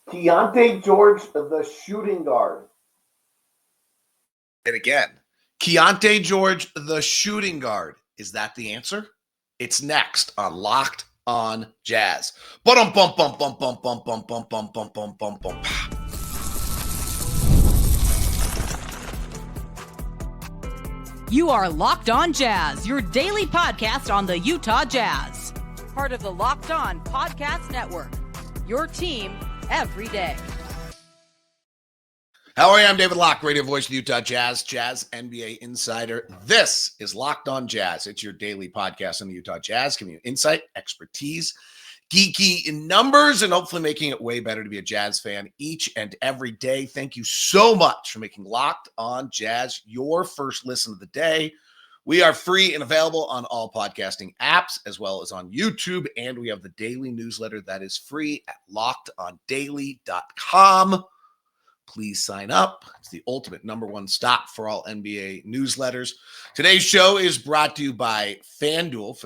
Keyonte George, the shooting guard. And again, Keyonte George, the shooting guard. Is that the answer? It's next on Locked on Jazz. Bum bum bum bum bum bum bum bum bum bum bum bum bum. You are Locked on Jazz, your daily podcast on the Utah Jazz. Part of the Locked on Podcast Network. Your team every day. How are you? I'm David Locke, radio voice of the Utah Jazz, Jazz NBA insider. This is Locked on Jazz. It's your daily podcast on the Utah Jazz, giving you insight, expertise, geeky in numbers, and hopefully making it way better to be a Jazz fan each and every day. Thank you so much for making Locked on Jazz your first listen of the day. We are free and available on all podcasting apps as well as on YouTube, and we have the daily newsletter that is free at lockedondaily.com. Please sign up. It's the ultimate number one stop for all NBA newsletters. Today's show is brought to you by FanDuel.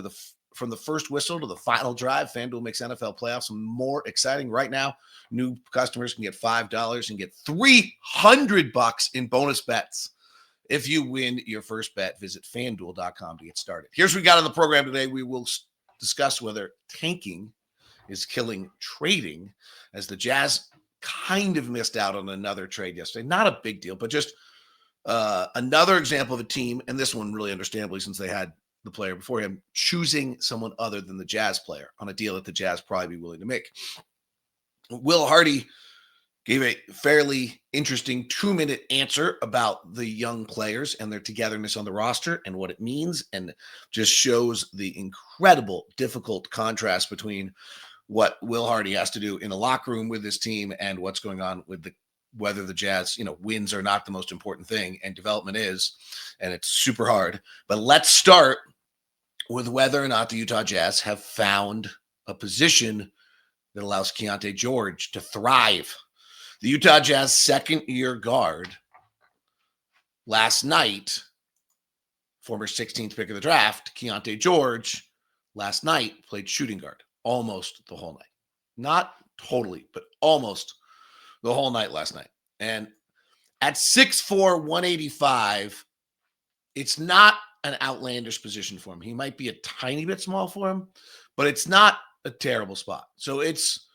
From the first whistle to the final drive, FanDuel makes NFL playoffs more exciting. Right now, new customers can get $5 and get $300 in bonus bets. If you win your first bet, visit FanDuel.com to get started. Here's what we got on the program today. We will discuss whether tanking is killing trading, as the Jazz kind of missed out on another trade yesterday. Not a big deal, but just another example of a team, and this one really understandably since they had the player before him, choosing someone other than the Jazz player on a deal that the Jazz probably be willing to make. Will Hardy gave a fairly interesting 2-minute answer about the young players and their togetherness on the roster and what it means, and just shows the incredible, difficult contrast between what Will Hardy has to do in a locker room with his team and what's going on with whether the Jazz, wins are not the most important thing and development is, and it's super hard. But let's start with whether or not the Utah Jazz have found a position that allows Keyonte George to thrive. The Utah Jazz second-year guard last night, former 16th pick of the draft, Keyonte George, last night played shooting guard almost the whole night. Not totally, but almost the whole night last night. And at 6'4", 185, it's not an outlandish position for him. He might be a tiny bit small for him, but it's not a terrible spot. So it's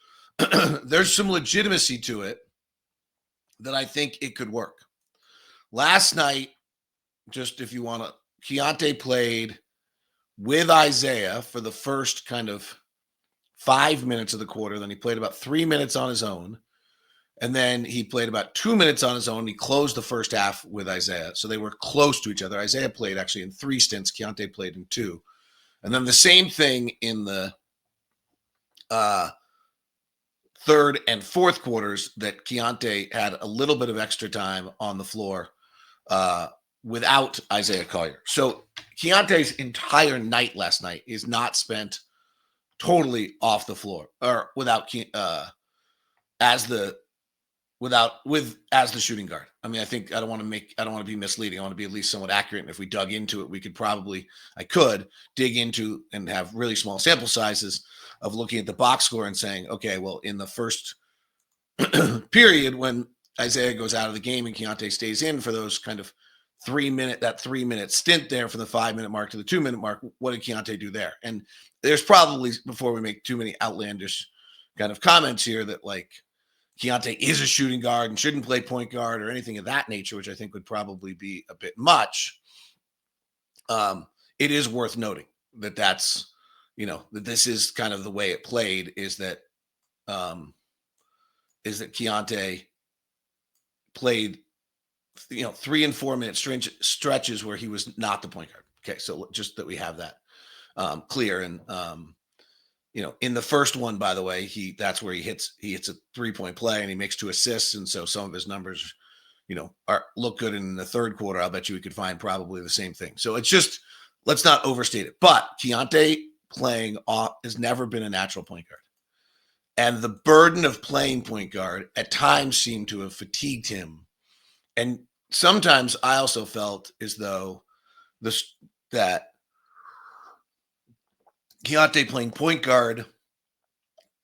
there's some legitimacy to it that I think it could work. Last night, just if you want to, Keyonte played with Isaiah for the first kind of 5 minutes of the quarter. Then he played about 3 minutes on his own. And then he played about 2 minutes on his own. He closed the first half with Isaiah. So they were close to each other. Isaiah played actually in 3 stints. Keyonte played in 2. And then the same thing in the third and fourth quarters, that Keyonte had a little bit of extra time on the floor without Isaiah Collier. So Keyonte's entire night last night is not spent totally off the floor or without as the shooting guard. I mean, I think I don't want to be misleading. I want to be at least somewhat accurate. And if we dug into it, I could dig into and have really small sample sizes of looking at the box score and saying, okay, well, in the first period when Isaiah goes out of the game and Keyonte stays in for those kind of 3 minute stint there from the 5 minute mark to the 2 minute mark, what did Keyonte do there? And there's probably, before we make too many outlandish kind of comments here, that like Keyonte is a shooting guard and shouldn't play point guard or anything of that nature, which I think would probably be a bit much. It is worth noting that that's, that this is kind of the way it played, is that Keyonte played, 3 and 4 minute stretches where he was not the point guard. Okay. So just that we have that clear. And, in the first one, by the way, that's where he hits a 3-point play and he makes 2 assists. And so some of his numbers, look good in the third quarter. I'll bet you we could find probably the same thing. So it's just, let's not overstate it. But Keyonte playing off has never been a natural point guard. And the burden of playing point guard at times seemed to have fatigued him. And sometimes I also felt as though that Keyonte playing point guard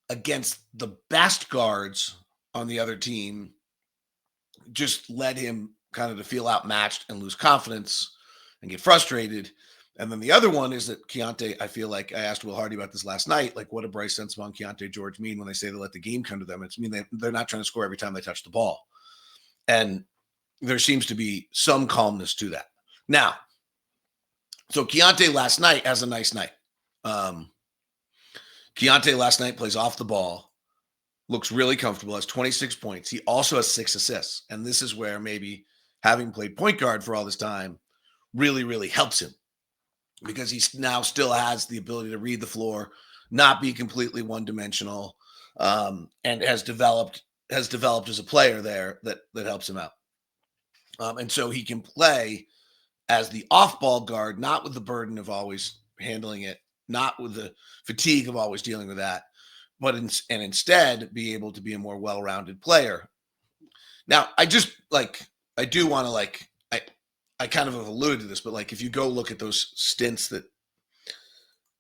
against the best guards on the other team just led him kind of to feel outmatched and lose confidence and get frustrated. And then the other one is that Keyonte, I feel like I asked Will Hardy about this last night, like what do Bryce Sensabaugh and Keyonte George mean when they say they let the game come to them? It's mean they're not trying to score every time they touch the ball. And there seems to be some calmness to that. Now, so Keyonte last night has a nice night. Keyonte last night plays off the ball, looks really comfortable, has 26 points. He also has 6 assists. And this is where maybe having played point guard for all this time really, really helps him, because he now still has the ability to read the floor, not be completely one-dimensional, and has developed as a player there that helps him out. And so he can play as the off-ball guard, not with the burden of always handling it, not with the fatigue of always dealing with that, but instead be able to be a more well-rounded player. Now, I kind of have alluded to this, but like if you go look at those stints, that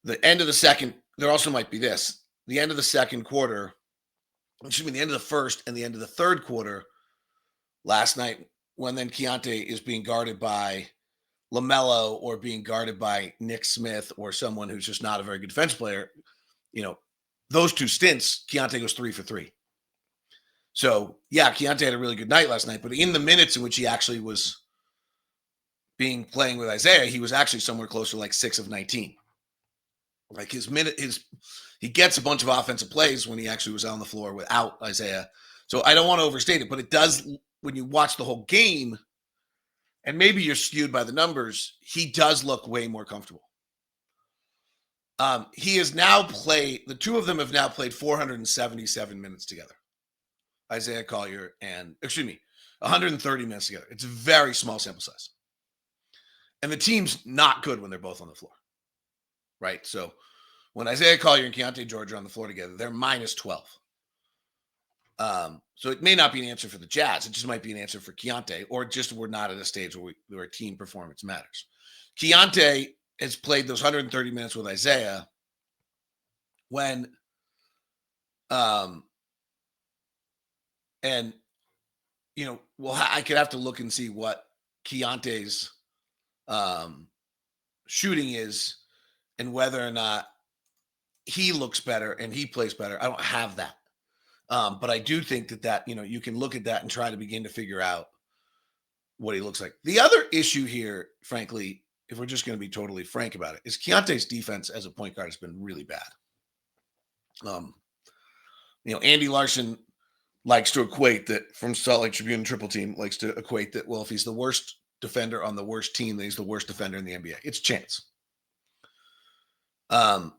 the end of the second, there also might be this, the end of the second quarter, the end of the first and the end of the third quarter last night, when then Keyonte is being guarded by LaMelo or being guarded by Nick Smith or someone who's just not a very good defense player, those two stints, Keyonte goes 3 for 3. So yeah, Keyonte had a really good night last night, but in the minutes in which he actually was playing with Isaiah, he was actually somewhere closer to like 6 of 19. Like he gets a bunch of offensive plays when he actually was on the floor without Isaiah. So I don't want to overstate it, but it does, when you watch the whole game, and maybe you're skewed by the numbers, he does look way more comfortable. He has now played, the two of them have now played 477 minutes together. Isaiah Collier 130 minutes together. It's a very small sample size. And the team's not good when they're both on the floor, right? So when Isaiah Collier and Keyonte George are on the floor together, they're minus 12. So it may not be an answer for the Jazz. It just might be an answer for Keyonte, or just we're not at a stage where team performance matters. Keyonte has played those 130 minutes with Isaiah when, I could have to look and see what Keyonte's shooting is and whether or not he looks better and he plays better. I don't have that. But I do think that, you can look at that and try to begin to figure out what he looks like. The other issue here, frankly, if we're just going to be totally frank about it, is Keyonte's defense as a point guard has been really bad. Andy Larson likes to equate that, from Salt Lake Tribune Triple Team, likes to equate that, well, if he's the worst defender on the worst team, then he's the worst defender in the NBA. It's chance. So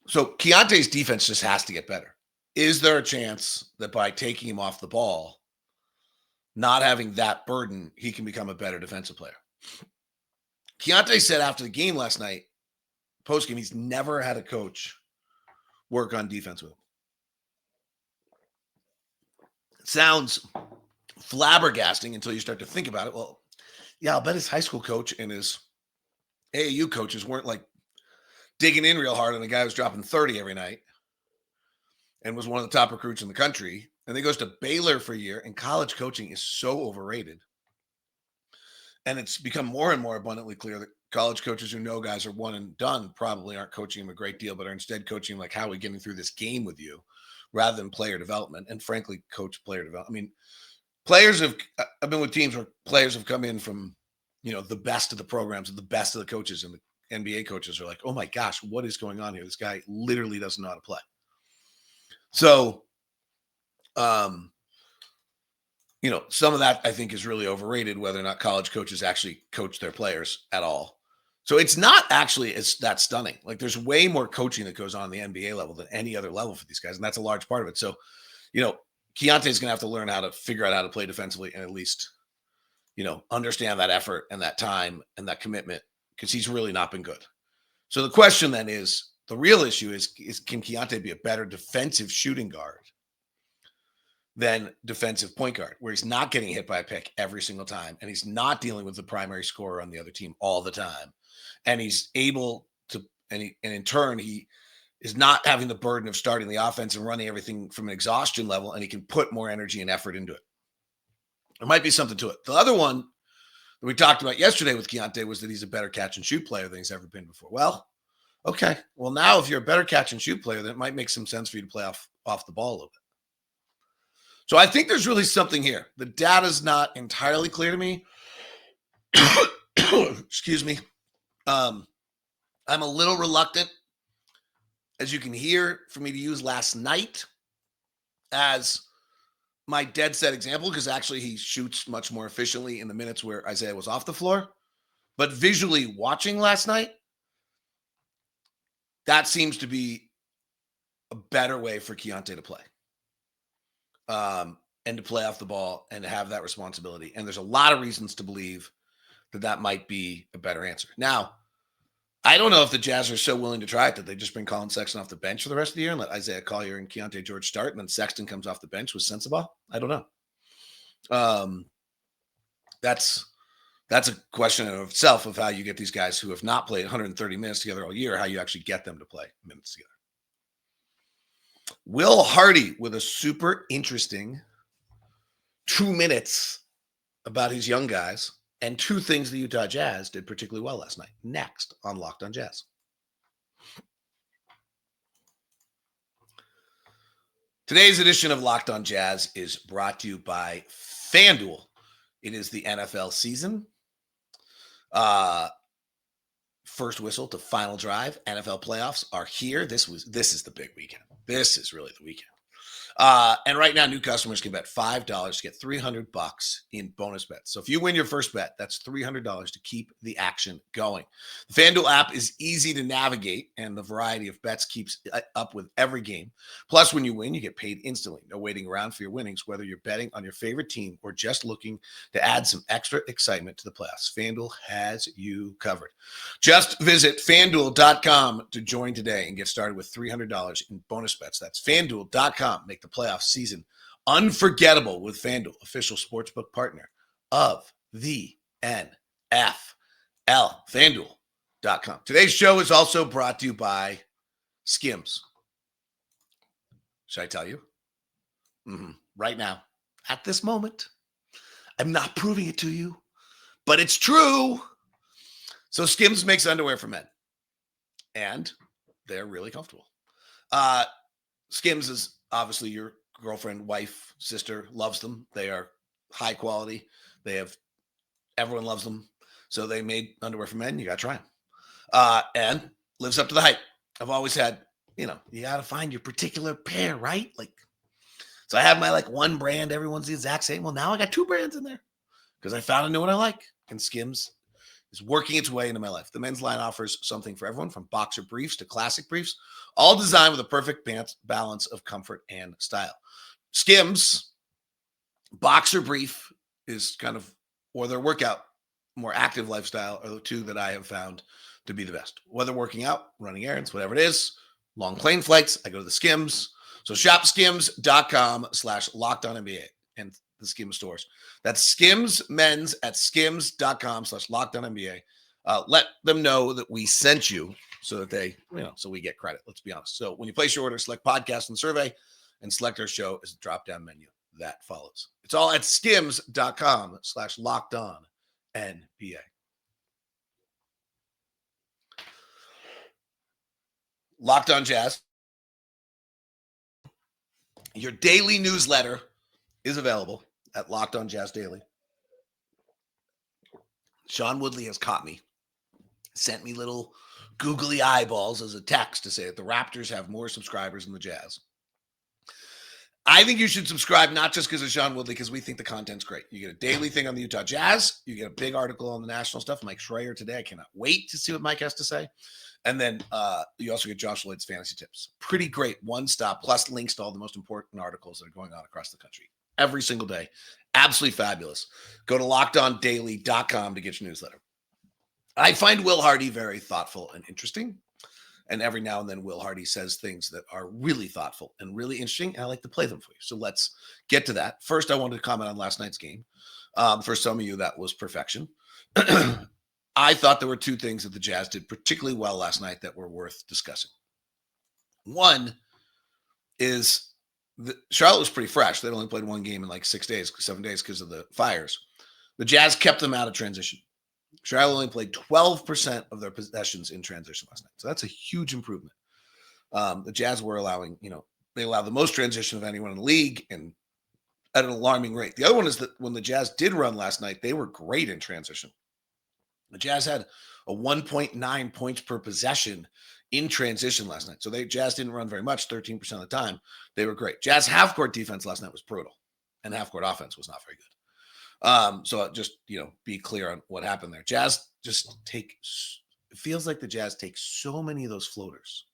Keyonte's defense just has to get better. Is there a chance that by taking him off the ball, not having that burden, he can become a better defensive player? Keyonte said after the game last night, post-game, he's never had a coach work on defense with him. It sounds flabbergasting until you start to think about it. Well, yeah, I'll bet his high school coach and his AAU coaches weren't like digging in real hard on the guy who's dropping 30 every night and was one of the top recruits in the country. And he goes to Baylor for a year, and college coaching is so overrated. And it's become more and more abundantly clear that college coaches who know guys are one and done probably aren't coaching him a great deal, but are instead coaching him like, how are we getting through this game with you, rather than player development. And frankly, coach player development. I mean, I've been with teams where players have come in from, the best of the programs and the best of the coaches, and the NBA coaches are like, oh my gosh, what is going on here? This guy literally doesn't know how to play. So, some of that I think is really overrated, whether or not college coaches actually coach their players at all. So it's not actually that stunning. Like, there's way more coaching that goes on the NBA level than any other level for these guys. And that's a large part of it. So, Keyonte's going to have to learn how to figure out how to play defensively and at least, understand that effort and that time and that commitment, because he's really not been good. So the question then is, the real issue is can Keyonte be a better defensive shooting guard than defensive point guard, where he's not getting hit by a pick every single time, and he's not dealing with the primary scorer on the other team all the time, and he's able to, and in turn he is not having the burden of starting the offense and running everything from an exhaustion level, and he can put more energy and effort into it. There might be something to it. The other one that we talked about yesterday with Keyonte was that he's a better catch and shoot player than he's ever been before. Well, okay. Well, now if you're a better catch and shoot player, then it might make some sense for you to play off the ball a little bit. So I think there's really something here. The data's not entirely clear to me. Excuse me. I'm a little reluctant, as you can hear, for me to use last night as my dead set example, because actually he shoots much more efficiently in the minutes where Isaiah was off the floor. But visually watching last night, that seems to be a better way for Keyonte to play. And to play off the ball and to have that responsibility. And there's a lot of reasons to believe that that might be a better answer. Now, I don't know if the Jazz are so willing to try it that they just bring Colin Sexton off the bench for the rest of the year and let Isaiah Collier and Keyonte George start, and then Sexton comes off the bench with Sensabaugh. I don't know. That's a question of itself of how you get these guys who have not played 130 minutes together all year, how you actually get them to play minutes together. Will Hardy with a super interesting 2 minutes about his young guys and two things the Utah Jazz did particularly well last night. Next on Locked on Jazz. Today's edition of Locked on Jazz is brought to you by FanDuel. It is the NFL season. First whistle to final drive. NFL playoffs are here. This is the big weekend. This is really the weekend. And right now, new customers can bet $5 to get $300 in bonus bets. So if you win your first bet, that's $300 to keep the action going. The FanDuel app is easy to navigate, and the variety of bets keeps up with every game. Plus, when you win, you get paid instantly. No waiting around for your winnings, whether you're betting on your favorite team or just looking to add some extra excitement to the playoffs. FanDuel has you covered. Just visit FanDuel.com to join today and get started with $300 in bonus bets. That's FanDuel.com. Make the playoff season unforgettable with FanDuel, official sportsbook partner of the NFL. FanDuel.com. Today's show is also brought to you by Skims. Should I tell you? Right now, at this moment, I'm not proving it to you, but it's true. So Skims makes underwear for men, and they're really comfortable. Skims is obviously your girlfriend, wife, sister loves them. They are high quality. Everyone loves them. So they made underwear for men. You got to try them. And lives up to the hype. I've always had, you got to find your particular pair, right? So I have my one brand. Everyone's the exact same. Well, now I got two brands in there because I found a new one I like. And Skims is working its way into my life. The men's line offers something for everyone, from boxer briefs to classic briefs, all designed with a perfect balance of comfort and style. Skims boxer brief is or their workout, more active lifestyle are the two that I have found to be the best. Whether working out, running errands, whatever it is, long plane flights, I go to the Skims. So shop skims.com/LockedOnNBA and the Skims stores. That's Skims Men's at skims.com/LockedOnNBA. Let them know that we sent you so that they, so we get credit. Let's be honest. So when you place your order, select podcast and survey and select our show as a drop-down menu that follows. It's all at skims.com/LockedOnNBA. Locked on Jazz. Your daily newsletter is available at Locked on Jazz Daily. Sean Woodley has caught me, sent me little googly eyeballs as a text to say that the Raptors have more subscribers than the Jazz. I think you should subscribe, not just because of Sean Woodley, because we think the content's great. You get a daily thing on the Utah Jazz. You get a big article on the national stuff. Mike Schreier today. I cannot wait to see what Mike has to say. And then you also get Josh Lloyd's fantasy tips. Pretty great one-stop, plus links to all the most important articles that are going on across the country every single day. Absolutely fabulous. Go to lockedondaily.com to get your newsletter. I find Will Hardy very thoughtful and interesting. And every now and then Will Hardy says things that are really thoughtful and really interesting. And I like to play them for you. So let's get to that. First, I wanted to comment on last night's game. For some of you, that was perfection. I thought there were two things that the Jazz did particularly well last night that were worth discussing. One is Charlotte was pretty fresh. They only played one game in like 7 days because of the fires. The Jazz kept them out of transition. Charlotte only played 12% of their possessions in transition last night. So that's a huge improvement. The Jazz were allowing, they allowed the most transition of anyone in the league and at an alarming rate. The other one is that when the Jazz did run last night, they were great in transition. The Jazz had a 1.9 points per possession in transition last night. So Jazz didn't run very much, 13% of the time. They were great. Jazz half-court defense last night was brutal, and half-court offense was not very good. So just, be clear on what happened there. Jazz just it feels like the Jazz take so many of those floaters.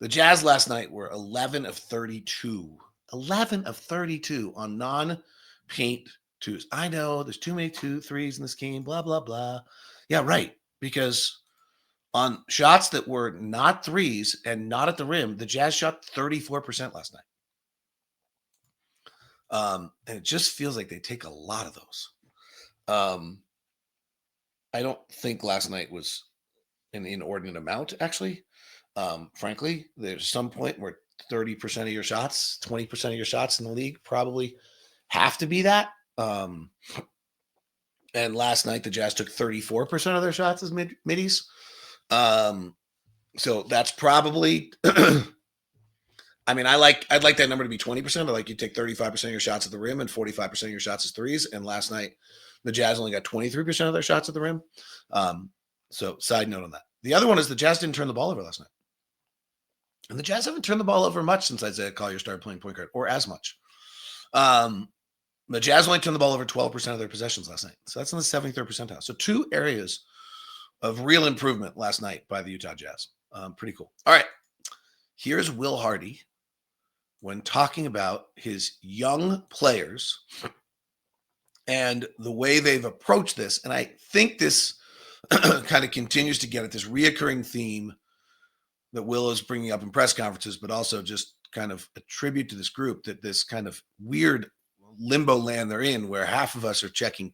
The Jazz last night were 11 of 32. 11 of 32 on non-paint twos. I know there's too many 2-3s in this game, blah, blah, blah. Yeah, right. Because on shots that were not threes and not at the rim, the Jazz shot 34% last night. And it just feels like they take a lot of those. I don't think last night was an inordinate amount, actually. Frankly, there's some point where 30% of your shots, 20% of your shots in the league probably have to be that. And last night, the Jazz took 34% of their shots as middies. So that's probably, I'd like that number to be 20%. I like you take 35% of your shots at the rim and 45% of your shots as threes. And last night, the Jazz only got 23% of their shots at the rim. So side note on that. The other one is the Jazz didn't turn the ball over last night. And the Jazz haven't turned the ball over much since Isaiah Collier started playing point guard, or as much. The Jazz only turned the ball over 12% of their possessions last night. So that's in the 73rd percentile. So 2 areas of real improvement last night by the Utah Jazz. Pretty cool. All right. Here's Will Hardy when talking about his young players and the way they've approached this. And I think this kind of continues to get at this reoccurring theme that Will is bringing up in press conferences, but also just kind of a tribute to this group, that this kind of weird limbo land they're in, where half of us are checking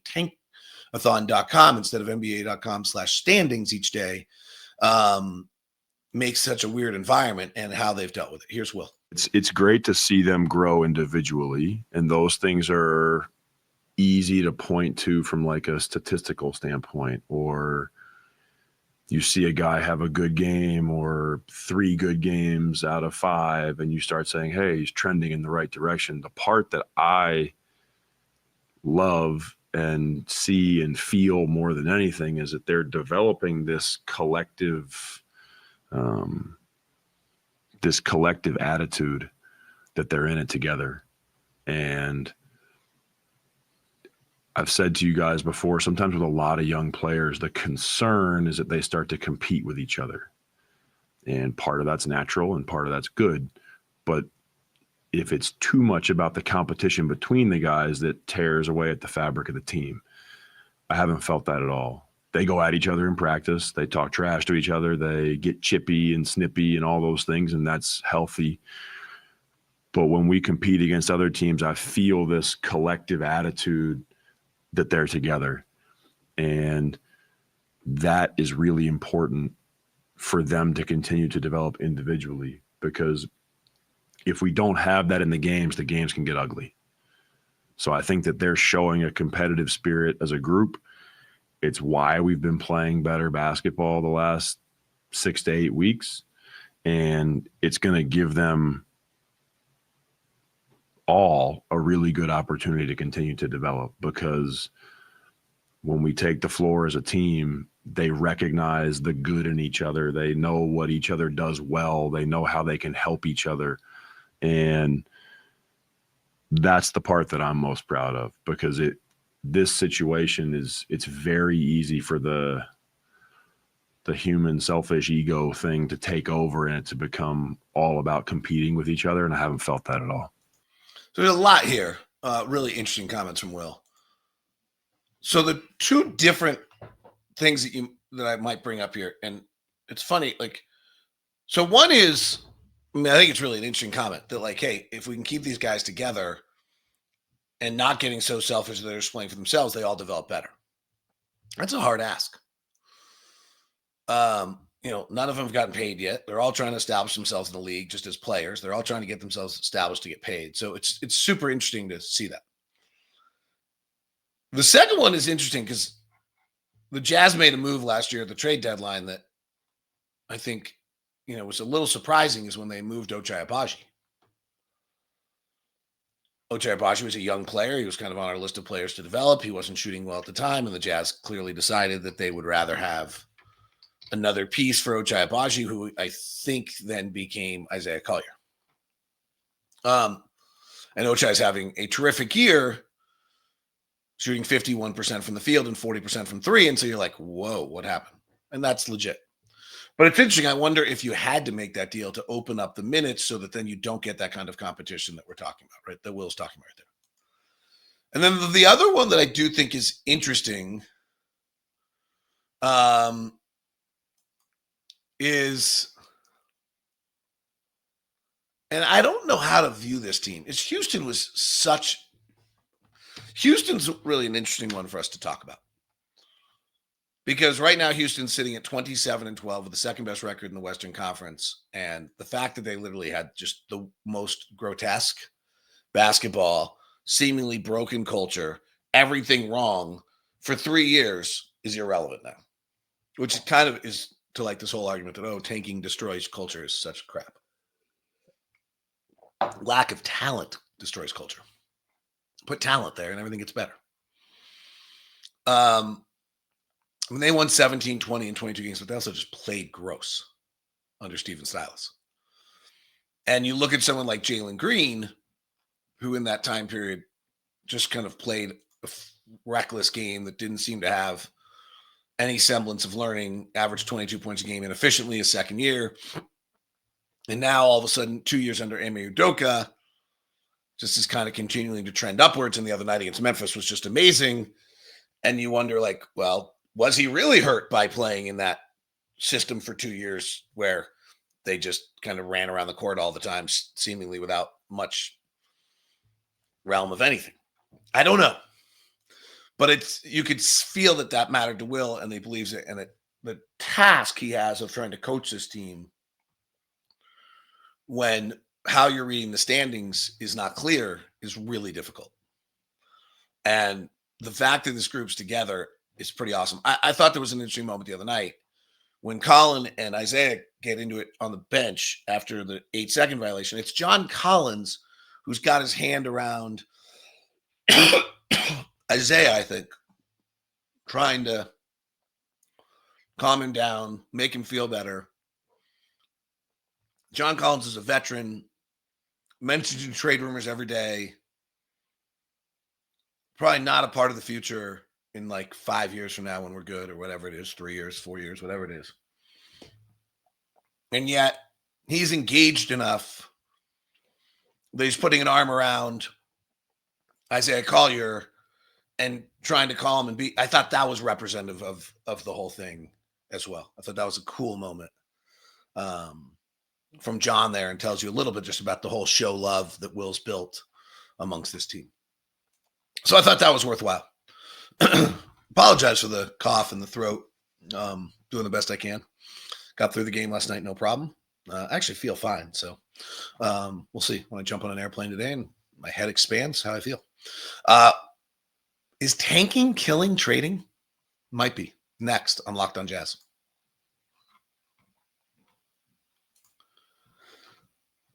tankathon.com instead of nba.com/standings each day, makes such a weird environment, and how they've dealt with it. Here's Will. It's great to see them grow individually, and those things are easy to point to from like a statistical standpoint, or you see a guy have a good game or 3 good games out of 5, and you start saying, hey, he's trending in the right direction. The part that I love and see and feel more than anything is that they're developing this collective attitude that they're in it together. And I've said to you guys before, sometimes with a lot of young players, the concern is that they start to compete with each other. And part of that's natural and part of that's good. But if it's too much about the competition between the guys, that tears away at the fabric of the team. I haven't felt that at all. They go at each other in practice. They talk trash to each other. They get chippy and snippy and all those things, and that's healthy. But when we compete against other teams, I feel this collective attitude that they're together. And that is really important for them to continue to develop individually, because if we don't have that in the games can get ugly. So I think that they're showing a competitive spirit as a group. It's why we've been playing better basketball the last 6 to 8 weeks. And it's going to give them all a really good opportunity to continue to develop, because when we take the floor as a team, they recognize the good in each other. They know what each other does well. They know how they can help each other. And that's the part that I'm most proud of, because this situation it's very easy for the human selfish ego thing to take over and it to become all about competing with each other. And I haven't felt that at all. So there's a lot here. Really interesting comments from Will. So the 2 different things that I might bring up here, and it's funny, so one is, I think it's really an interesting comment that, hey, if we can keep these guys together and not getting so selfish that they're just playing for themselves, they all develop better. That's a hard ask. none of them have gotten paid yet. They're all trying to establish themselves in the league just as players. They're all trying to get themselves established to get paid. So it's super interesting to see that. The second one is interesting because the Jazz made a move last year at the trade deadline that I think, was a little surprising is when they moved Ochai Agbaji. Ochai Agbaji was a young player. He was kind of on our list of players to develop. He wasn't shooting well at the time, and the Jazz clearly decided that they would rather have another piece for Ochai Agbaji, who I think then became Isaiah Collier. And Ochai is having a terrific year, shooting 51% from the field and 40% from three. And so you're like, whoa, what happened? And that's legit. But it's interesting. I wonder if you had to make that deal to open up the minutes so that then you don't get that kind of competition that we're talking about, right? That Will's talking about right there. And then the other one that I do think is interesting is, and I don't know how to view this team. Houston's really an interesting one for us to talk about. Because right now Houston's sitting at 27-12 with the second best record in the Western Conference. And the fact that they literally had just the most grotesque basketball, seemingly broken culture, everything wrong for 3 years is irrelevant now. Which kind of is to like this whole argument that, tanking destroys culture is such crap. Lack of talent destroys culture. Put talent there and everything gets better. When they won 17, 20, and 22 games, but they also just played gross under Steven Silas. And you look at someone like Jalen Green, who in that time period just kind of played a reckless game that didn't seem to have any semblance of learning, averaged 22 points a game inefficiently his second year. And now all of a sudden, 2 years under Ime Udoka, just is kind of continuing to trend upwards. And the other night against Memphis was just amazing. And you wonder, was he really hurt by playing in that system for 2 years where they just kind of ran around the court all the time, seemingly without much realm of anything? I don't know. But you could feel that mattered to Will, and he believes it. And the task he has of trying to coach this team when how you're reading the standings is not clear is really difficult. And the fact that this group's together is pretty awesome. I thought there was an interesting moment the other night when Colin and Isaiah get into it on the bench after the 8-second violation. It's John Collins who's got his hand around Isaiah, I think, trying to calm him down, make him feel better. John Collins is a veteran, mentioned in trade rumors every day. Probably not a part of the future in 5 years from now when we're good or whatever it is, 3 years, 4 years, whatever it is. And yet he's engaged enough that he's putting an arm around Isaiah Collier and trying to call him and I thought that was representative of the whole thing as well. I thought that was a cool moment from John there, and tells you a little bit just about the whole show love that Will's built amongst this team. So I thought that was worthwhile. Apologize for the cough and the throat. Doing the best I can. Got through the game last night, no problem. I actually feel fine. So we'll see when I jump on an airplane today and my head expands how I feel. Is tanking killing trading? Might be. Next on Locked on Jazz.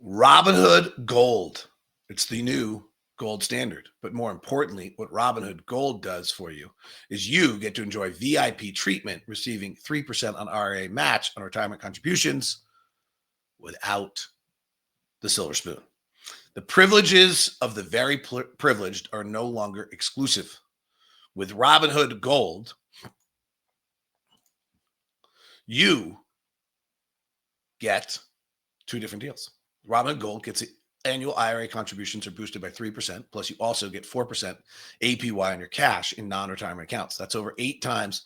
Robinhood Gold. It's the new gold standard. But more importantly, what Robinhood Gold does for you is you get to enjoy VIP treatment, receiving 3% on RA match on retirement contributions without the silver spoon. The privileges of the very privileged are no longer exclusive. With Robinhood Gold, you get two different deals. Robinhood Gold gets annual IRA contributions are boosted by 3%. Plus, you also get 4% APY on your cash in non-retirement accounts. That's over 8 times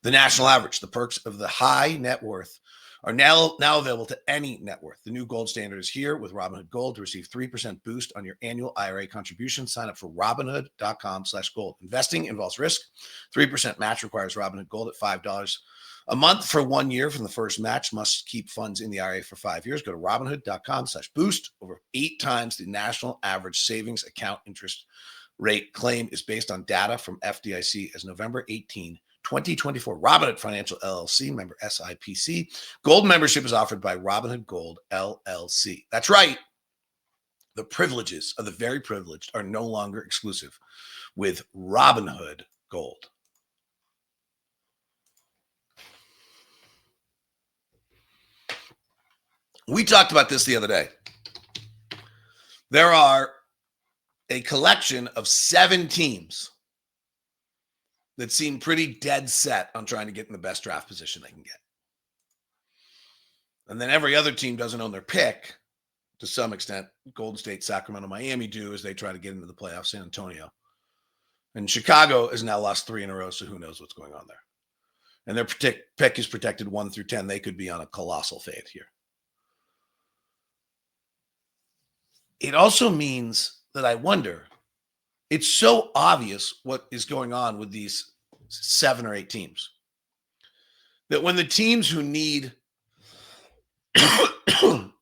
the national average. The perks of the high net worth are now available to any net worth. The new gold standard is here with Robinhood Gold to receive 3% boost on your annual IRA contribution. Sign up for Robinhood.com/gold. Investing involves risk. 3% match requires Robinhood Gold at $5 a month for 1 year from the first match. Must keep funds in the IRA for 5 years. Go to Robinhood.com/boost. Over 8 times the national average savings account interest rate. Claim is based on data from FDIC as November 18, 2024. Robinhood Financial LLC, member SIPC. Gold membership is offered by Robinhood Gold LLC. That's right. The privileges of the very privileged are no longer exclusive with Robinhood Gold. We talked about this the other day. There are a collection of 7 teams that seem pretty dead set on trying to get in the best draft position they can get. And then every other team doesn't own their pick to some extent. Golden State, Sacramento, Miami do as they try to get into the playoffs. San Antonio. And Chicago has now lost 3 in a row, so who knows what's going on there. And their pick is protected 1 through 10. They could be on a colossal fade here. It also means that I wonder, it's so obvious what is going on with these 7 or 8 teams that when the teams who need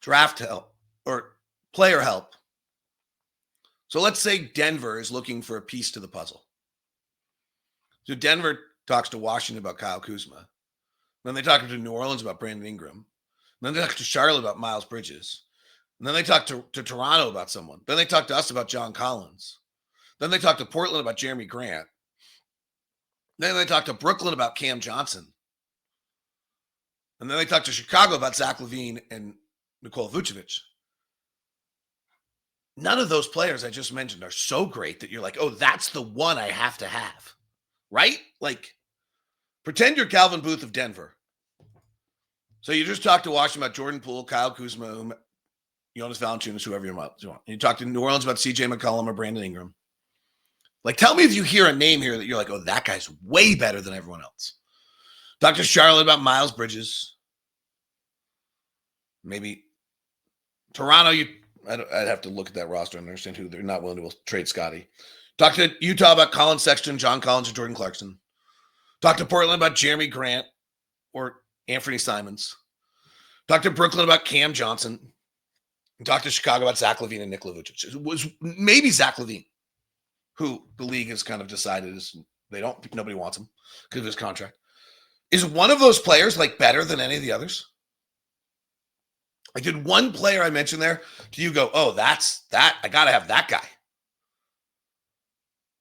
draft help or player help, so let's say Denver is looking for a piece to the puzzle. So Denver talks to Washington about Kyle Kuzma. Then they talk to New Orleans about Brandon Ingram. Then they talk to Charlotte about Miles Bridges. And then they talk to Toronto about someone. Then they talk to us about John Collins. Then they talk to Portland about Jeremy Grant. Then they talk to Brooklyn about Cam Johnson. And then they talk to Chicago about Zach LaVine and Nikola Vucevic. None of those players I just mentioned are so great that you're like, oh, that's the one I have to have. Right? Like, pretend you're Calvin Booth of Denver. So you just talked to Washington about Jordan Poole, Kyle Kuzma, Jonas Valanciunas, whoever you want. You talk to New Orleans about CJ McCollum or Brandon Ingram. Like, tell me if you hear a name here that you're like, oh, that guy's way better than everyone else. Talk to Charlotte about Miles Bridges. Maybe Toronto, I'd have to look at that roster and understand who they're not willing to trade Scotty. Talk to Utah about Colin Sexton, John Collins, or Jordan Clarkson. Talk to Portland about Jeremy Grant or Anthony Simons. Talk to Brooklyn about Cam Johnson. And talk to Chicago about Zach LaVine and Nikola Vucevic. It was maybe Zach LaVine, who the league has kind of decided is nobody wants him because of his contract. Is one of those players like better than any of the others? Like, did one player I mentioned there, do you go, oh, that's that? I got to have that guy.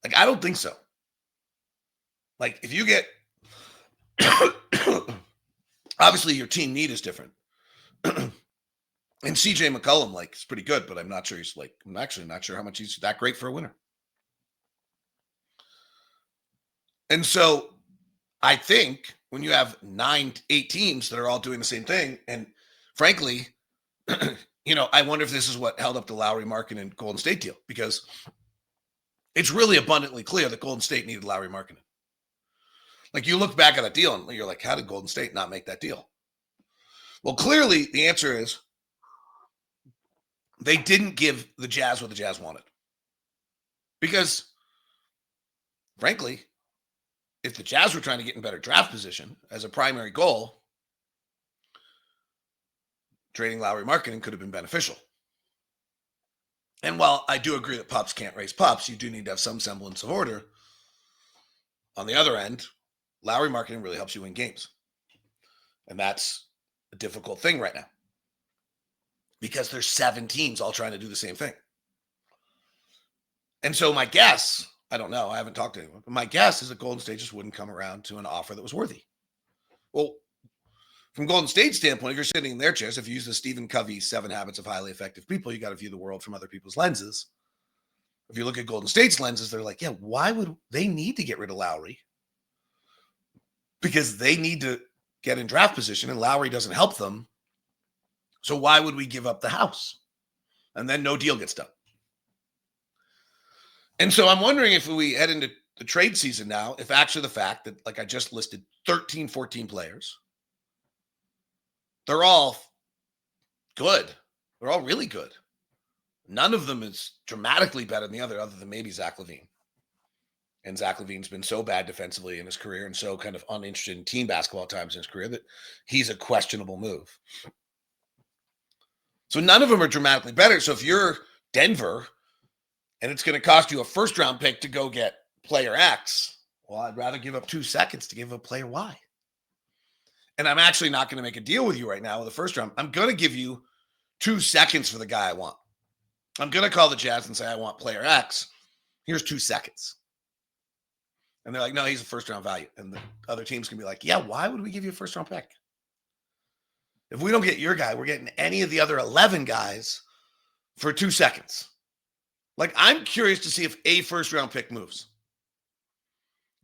Like, I don't think so. Like, if you get, obviously your team need is different. And CJ McCollum, like, is pretty good, but I'm actually not sure how much he's that great for a winner. And so I think when you have 8 teams that are all doing the same thing, and frankly, I wonder if this is what held up the Lowry Markkanen and Golden State deal, because it's really abundantly clear that Golden State needed Lowry Markkanen. Like, you look back at that deal and you're like, how did Golden State not make that deal? Well, clearly the answer is they didn't give the Jazz what the Jazz wanted. Because, frankly, if the Jazz were trying to get in better draft position as a primary goal, trading Lowry Markkanen could have been beneficial. And while I do agree that pups can't raise pups, you do need to have some semblance of order. On the other end, Lowry Markkanen really helps you win games. And that's a difficult thing right now, because there's 7 teams all trying to do the same thing. And so my guess, I don't know, I haven't talked to anyone, but my guess is that Golden State just wouldn't come around to an offer that was worthy. Well, from Golden State's standpoint, if you're sitting in their chairs, if you use the Stephen Covey 7 Habits of Highly Effective People, you got to view the world from other people's lenses. If you look at Golden State's lenses, they're like, yeah, why would they need to get rid of Lowry? Because they need to get in draft position, and Lowry doesn't help them. So why would we give up the house? And then no deal gets done. And so I'm wondering if we head into the trade season now, if actually the fact that, like I just listed, 13, 14 players, they're all good. They're all really good. None of them is dramatically better than the other than maybe Zach LaVine. And Zach LaVine's been so bad defensively in his career and so kind of uninterested in team basketball at times in his career that he's a questionable move. So none of them are dramatically better. So if you're Denver and it's going to cost you a first-round pick to go get player X, well, I'd rather give up 2 seconds to give up player Y. And I'm actually not going to make a deal with you right now with the first round. I'm going to give you 2 seconds for the guy I want. I'm going to call the Jazz and say, I want player X. Here's 2 seconds. And they're like, no, he's a first-round value. And the other teams can be like, yeah, why would we give you a first-round pick? If we don't get your guy, we're getting any of the other 11 guys for 2 seconds. Like, I'm curious to see if a first-round pick moves.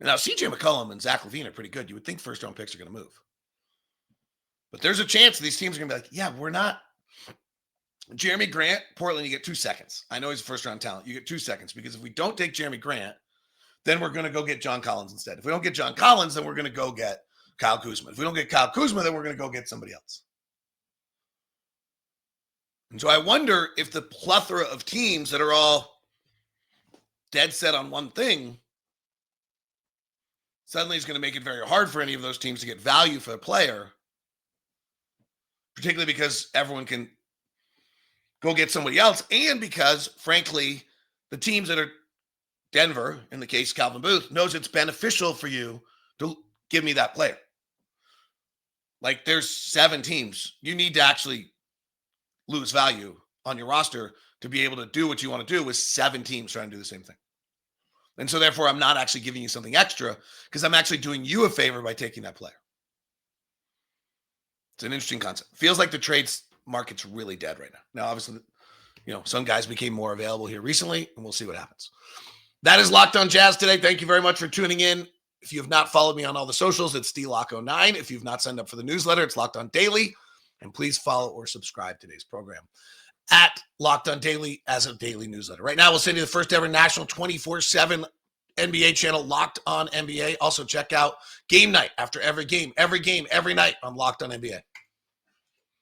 Now, CJ McCollum and Zach LaVine are pretty good. You would think first-round picks are going to move. But there's a chance these teams are going to be like, yeah, we're not. Jeremy Grant, Portland, you get 2 seconds. I know he's a first-round talent. You get 2 seconds because if we don't take Jeremy Grant, then we're going to go get John Collins instead. If we don't get John Collins, then we're going to go get Kyle Kuzma. If we don't get Kyle Kuzma, then we're going to go get somebody else. And so I wonder if the plethora of teams that are all dead set on one thing suddenly is going to make it very hard for any of those teams to get value for a player, particularly because everyone can go get somebody else and because, frankly, the teams that are Denver, in the case Calvin Booth, knows it's beneficial for you to give me that player. Like there's 7 teams. You need to actually lose value on your roster to be able to do what you want to do with 7 teams trying to do the same thing. And so therefore, I'm not actually giving you something extra because I'm actually doing you a favor by taking that player. It's an interesting concept. Feels like the trades market's really dead right now. Now, obviously, some guys became more available here recently, and we'll see what happens. That is Locked On Jazz today. Thank you very much for tuning in. If you have not followed me on all the socials, it's DLock09. If you've not signed up for the newsletter, it's Locked On Daily. And please follow or subscribe to today's program at Locked On Daily as a daily newsletter. Right now, we'll send you the first ever national 24/7 NBA channel, Locked On NBA. Also, check out Game Night after every game, every night on Locked On NBA.